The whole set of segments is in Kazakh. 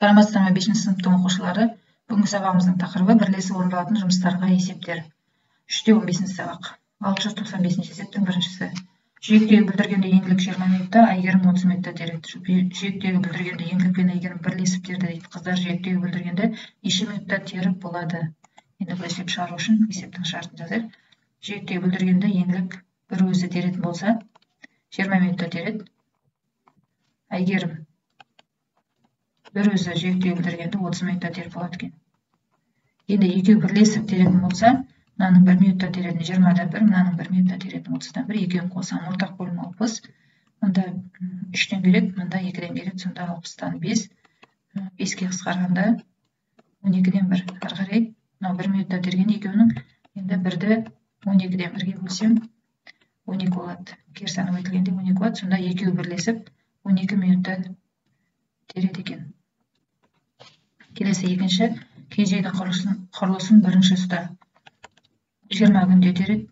Саламатсыздар ма 5-ші сыныптың оқушылары? Бүгінгі сабағымыздың тақырыбы бірлесіп орындалатын жұмыстарға есептер. 3-15 сабақ. 695 есептің біріншісі. Жүйектегі бүлдіргенді еңлік 20 минутта, әйгерім 30 минутта тереді. Жүйектегі бүлдіргенді еңлік пен әйгерім бірлесіп терді дейді. Қыздар жүйектегі бүлдіргенді неше минутта теріп болады? Енді бұл есеп шығару үшін есептің шартын жазайық. Жүйектегі бүлдіргенді еңлік бір өзі теретін болса, 20 минутта тереді. Әйгерім бір өзі жүйектегі бүлдіргенді 30 минутта теріп болады екен. Енді екеуі бірлесіп теретін болса, мынаның 1 минутта теретін 20-да 1, мынаның 1 минутта теретін 30-да 1, екеуін қосам ортақ бөлім 60. Мында 3-тен келеді, мында 2-ден келеді, сонда 60-тан 5. 5-ке қысқарғанда 12-ден 1. Ары қарай, мынау 1 минутта терген екеуінің, енді 1-ді 12-ден 1-ге бөлсем 12 болады. Кері саны өтілгенде 12 болады, сонда екеуі бірлесіп 12 минутта тереді екен. Келесі екінші, киіз үйдің құрылысын бірінші ұста. 20 күнде тереді,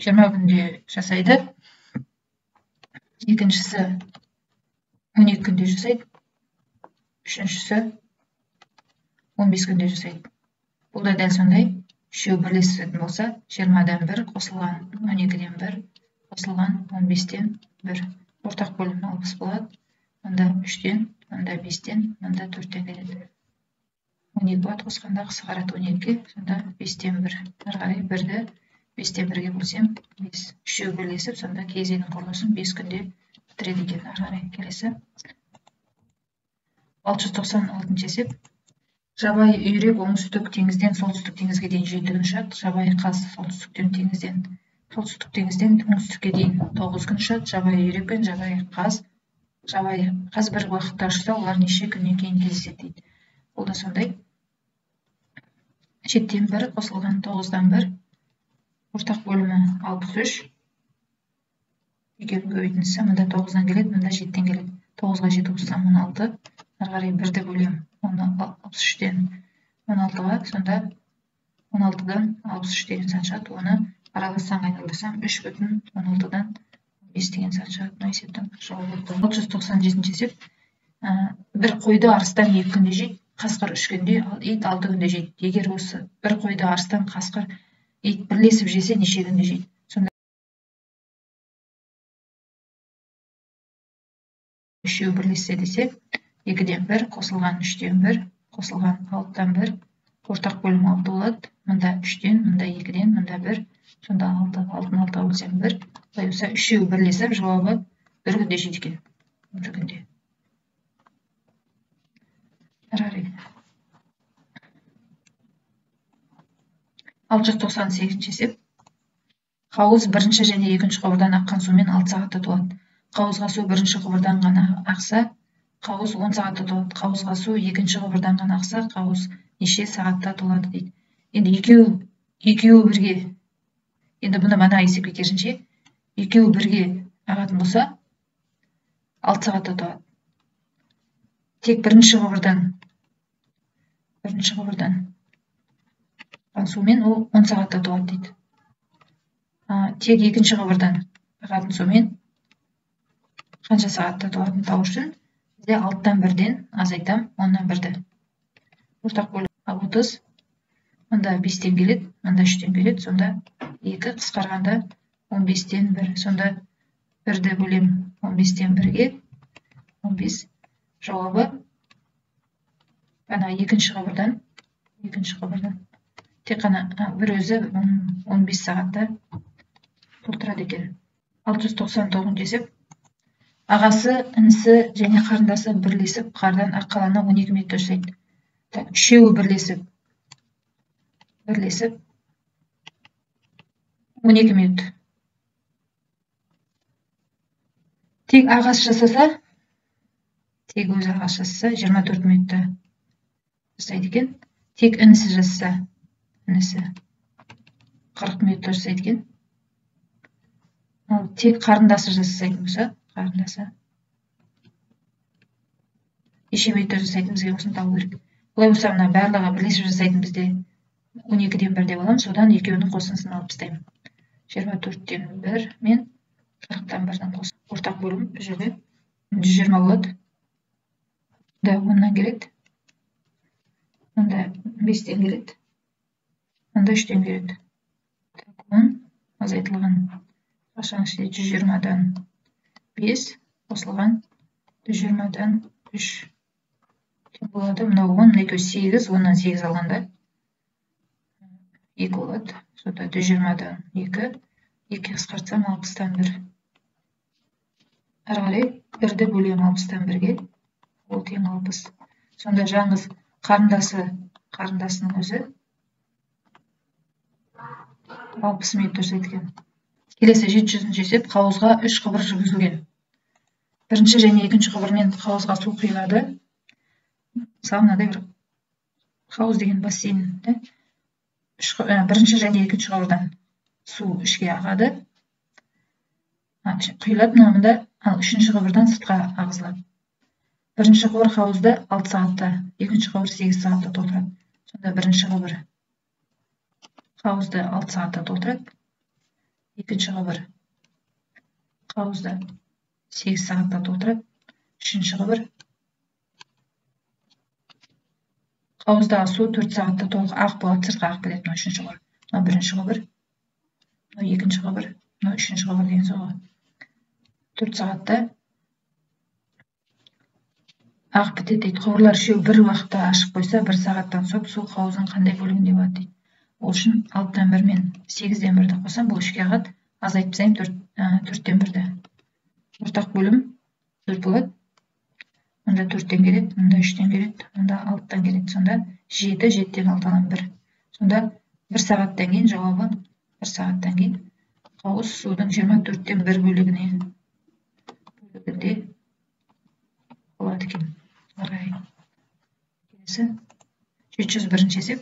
20 күнде жасайды. Екіншісі 12 күнде жасайды. Үшіншісі 15 күнде жасайды. Бұл да дәл сондай. Үшеуі бірлесетін болса, 20-дан 1 қосылған 12-ден 1 қосылған 15-тен 1. Ортақ бөлім 60 болады. Мында 3-тен, мында 5-тен, мында 4-тен келеді. 12 болады, қосқанда қысқарады 12-ге, сонда 5-тен 1. Ары қарай 1-ді 5-тен 1-ге бөлсем 5. Үшеуі бірлесіп, сонда киіз үйдің құрылысын 5 күнде бітіреді екен. Ары қарай келесі. 696 есеп. Жабайы үйрек оңтүстік теңізден солтүстік теңізге дейін жиынтығын ұшады. Жабайы қаз солтүстік теңізден оңтүстікке дейін 9 күн ұшады. Жабайы үйрек пен жабайы қаз бір уақытта ұшса, олар неше күннен кейін кездеседі дейді. Бұл да сондай. 7-тен 1 қосылған 9-дан 1. Ортақ бөлімі 63. Екеуінің көбейтіндісі, мында 9-дан келеді, мында 7-тен келеді. 9-ға 7 қоссам 16. Ары қарай 1-ді бөлем 63-тен 16-ға, сонда 16-дан 63 деген сан шығады. Оны аралассаң айналдырсам 3,16-дан 5 деген сан шығады. Мына есептің жауабы болды. 697 есеп. Бір қойды арыстан 2 күнде жейді, қасқыр 3 күнде, ал ит 6 күнде жейді. Егер осы бір қойды арыстан, қасқыр, ит бірлесіп жесе, неше күнде жейді? Сонда үшеуі бірлессе десе, 2-ден 1 қосылған 3-тен 1 қосылған 6-дан 1 ортақ бөлім 6 болады. Мында 3-тен, мында 2-ден, мында 1, сонда 6-ны 6-ға бөлсем 1. Былай болса, үшеуі бірлесіп, жауабы 1 күнде жейді екен. 1 күнде. Әрі 698 есеп. Қауыз бірінші және екінші құбырдан аққан сумен 6 сағатта толады. Қауызға су бірінші құбырдан ғана ақса, қауыз 10 сағатта толады. Қауызға су екінші құбырдан ғана ақса, қауыз неше сағатта толады дейді. Енді екеуі бірге, енді бұны мана есепке керісінше, екеуі бірге ағатын болса, 6 сағатта толады. Тек бірінші құбырдан сумен ол 10 сағатта толады дейді. Тек екінші құбырдан ағатын сумен қанша сағатта толатынын табу үшін бізде 6-тан 1-ден азайтам 10-нан 1-ді. Ортақ бөлім 30. Мында 5-тен келеді, мында 3-тен келеді, сонда 2 қысқарғанда 15-тен 1. Сонда 1-ді бөлем 15-тен 1-ге, 15. Жауабы ана екінші құбырдан тек қана бір өзі 15 сағатта толтырады екен. 699 есеп. Ағасы, інісі және қарындасы бірлесіп қардан аққаланы 12 минутта жасайды. Үшеуі бірлесіп 12 минут. Тек ағасы жасаса, тек өзі ағасы жасаса 24 минутта жасайды екен. Тек інісі жасаса, 40 минутта жасайды екен. Ал тек қарындасы жасайтын болса, неше минутта жасайтын бізге осыны табу керек. Бұлай болса, мына барлығы бірлесіп жасайтын бізде 12-ден 1 деп аламын, содан екеуінің қосындысын алып тастаймын. 24-тен 1 мен 40-тан 1-дің қосындысы. Ортақ бөлім бұл жерде 120 болады. Да, 10-нан келеді. Мында 5-тен келеді. Мында 3-тен келеді. 10 азайтылған қашан іште 120-дан 5 қосылған 120-дан 3 тең болады. Мынау 10, мына екеуі 8, 10-нан 8 алғанда 2 болады. Сонда 120-дан 2, 2 қысқартсам 60-тан 1. Ары қарай 1-ді бөлем 60-тан 1-ге, ол тең 60. Сонда жаңыз қарындасының өзі 60 метр екен. Келесі 700-ші есеп, қауызға 3 құбыр жүргізілген. Бірінші және екінші құбырмен қауызға су құйылады. Мысалы, мынадай бір қауыз деген бассейн, бірінші және екінші құбырдан су ішке ағады. Құйылады мынамында, ал үшінші құбырдан сыртқа ағызылады. Бірінші құбыр қауызды 6 сағатта, екінші құбыр 8 сағатта толтырады. Сонда бірінші құбыр қауызды 6 сағатта толтырады. Екінші құбыр қауызды 8 сағатта толтырады. Үшінші құбыр қауыздағы су 4 сағатта толық ақ болады, сыртқа ағып кетеді. Үшінші құбыр. Мынау бірінші құбыр, мынау екінші құбыр, мынау үшінші құбыр деген соғы. 4 сағатта ағып кетеді дейді. Құбырлар үшеуі бір уақытта ашық қойса, 1 сағаттан соң су қауыздың қандай бөлігінде болады дейді. Ол үшін 6-тан 1 мен 8-ден 1-ді қосам, бұл 3-ке ағады. Азайтып тастаймын 4-тен 1-ді. Ортақ бөлім 4 болады. Мында 4-тен келеді, мында 3-тен келеді, мында 6-тан келеді. Сонда 7, 7-тен 6-дан 1. Сонда 1 сағаттан кейін жауабы 1 сағаттан кейін қауыз судың 24-тен 1 бөлігінде болады екен. Келесі 701-ші есеп.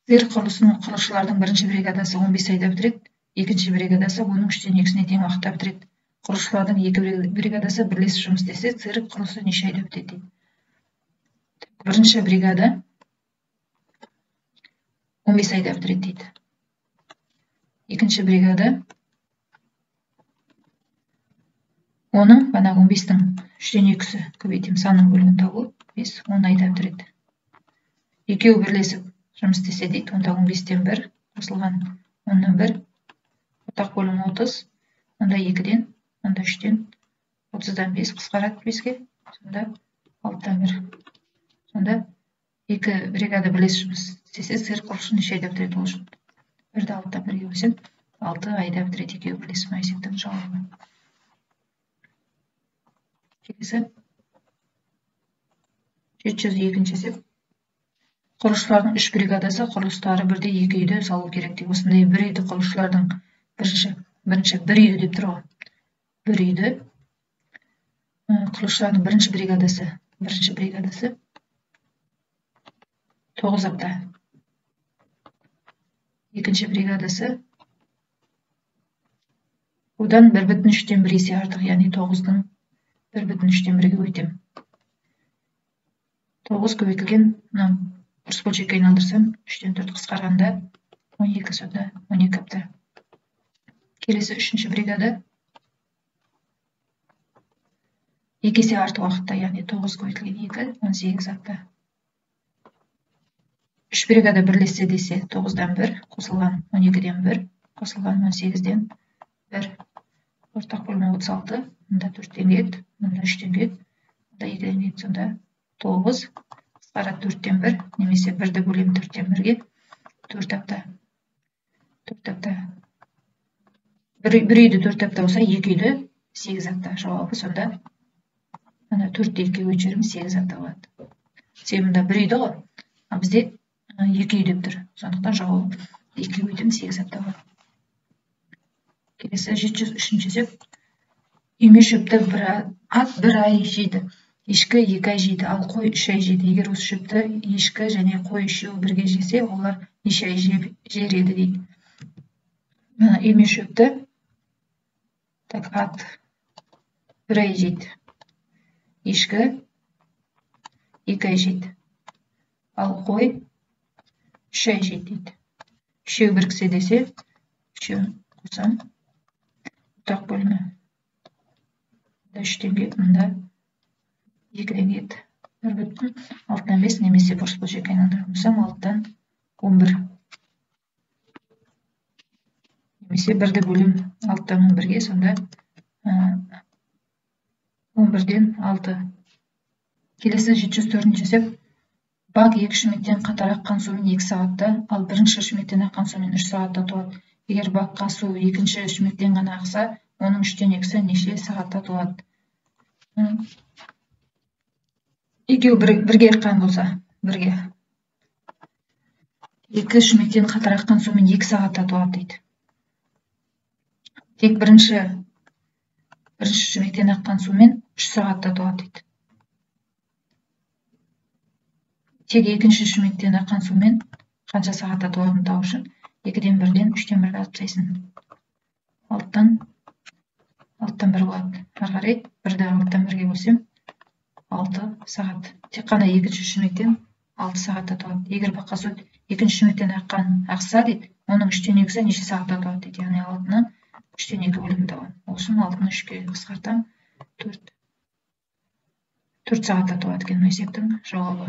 Цирк құрылысының құрылысшылардың бірінші бригадасы 15 айда бітіреді, екінші бригадасы оның 3-тен 2-сіне тең уақытта бітіреді. Құрылысшылардың 2 бригадасы бірлесіп жұмыс істесе, цирк құрылысы неше айда бітеді? Бірінші бригада 15 айда бітіреді дейді. Екінші бригада оның, банағы 15-тің 3-тен 2-сі көбейтем, санның бөлігін табу, 5, 10 айда бітіреді. Екеуі бірлесіп жұмыс істесе дейді, онда 15-тен 1 қосылған 10-нан 1, ортақ бөлім 30, онда 2-ден, онда 3-тен 30-дан 5 қысқарады 5-ге, сонда 6-тан 1. Сонда 2 бригада бірлесіп жұмыс істесе, цирк құрылысын неше айда бітіреді? Ол үшін 1-ді 6-тан 1-ге бөлсем, 6 айда бітіреді екеуі бірлесіп. Мына есептің жауабы. Келесі 702-ші есеп. Құрылысшылардың 3 бригадасы құрылыстары бірде 2 үйді салу керек дейді. Осындай бір үйді құрылысшылардың бірінші бір үйді деп тұр ғой. Бір үйді құрылысшылардың бірінші бригадасы 9 апта. Екінші бригадасы одан 1,3-тен 1 есе артық, яғни 9-дың 1,3-тен 1-ге өйтем. 9 көбейтілген, дұрыс бөлшекке айналдырсам, 3-тен 4 қысқарғанда 12, сонда 12 апта. Келесі 3-ші бригада 2 есе артық уақытта, яғни 9 көбейтілген 2, 18 апта. 3 бригада бірлессе десе, 9-дан 1 қосылған 12-ден 1 қосылған 18-ден 1. Ортақ бөлімі 36, мұнда 4-тен келеді, мұнда 3-тен келеді, мұнда 2-ден келеді. Сонда 9 қысқарады 4-тен 1, немесе 1-ді бөлем 4-тен 1-ге, 4 апта. 4 апта. Бір үйді 4 апта болса, 2 үйді 8 апта. Жауабы сонда 4-ді 2-ге өшірім 8 апта болады. Себебінде бір үйді ғой, бізде 2 үй деп тұр. Сондықтан жауабы 2-ге өтім 8 апта болады. Келесі 703-ші есеп. Үйме шөпті ат 1 ай жейді. Ешкі 2 ай жейді, ал қой 3 ай жейді. Егер осы шөпті ешкі және қой үшеуі бірге жесе, олар неше ай жер еді дейді. Үйме шөпті ат 1 ай жейді. Ешкі 2 ай жейді. Ал қой 3 ай жейді дейді. Үшеуі біріксе десе, үшеуін қосам. Ортақ бөлімі. Мұнда 3-тен келеді, мұнда 2-ден келеді. 1,6/5 немесе бұрыс бөлшекке айналдыратын болсам 6/11 немесе 1-ді бөлем 6/11-ге, сонда 11-ден 6. Келесі 704-ші есеп. Бак 2 шүмектен қатар аққан сумен 2 сағатта, ал бірінші шүмектен аққан сумен 3 сағатта толады. Егер бакқа су екінші шүмектен ғана ақса, оның 3-тен 2-сі неше сағатта толады? Екеуі бірге аққан болса, бірге. 2 шүмектен қатар аққан сумен 2 сағатта толады дейді. Тек бірінші шүмектен аққан сумен 3 сағатта толады дейді. Тек екінші шүмектен аққан сумен қанша сағатта толадығын табу үшін 2-ден 1-ден 3-тен 1-ді алып тастайсың. 6-тан 1 болады. Ары қарай 1-ді 6-тан 1-ге бөлсем 6 сағат. Тек қана екінші шүмектен 6 сағатта толады. Егер баққа су екінші шүмектен ақса дейді, оның 3-тен 2-сі неше сағатта толады дейді. Яғни 6-ны 3-тен 2 бөлігін табамын. Ол үшін 6-ны 3-ге қысқартамын. 4 сағатта толады екен есептің жауабы.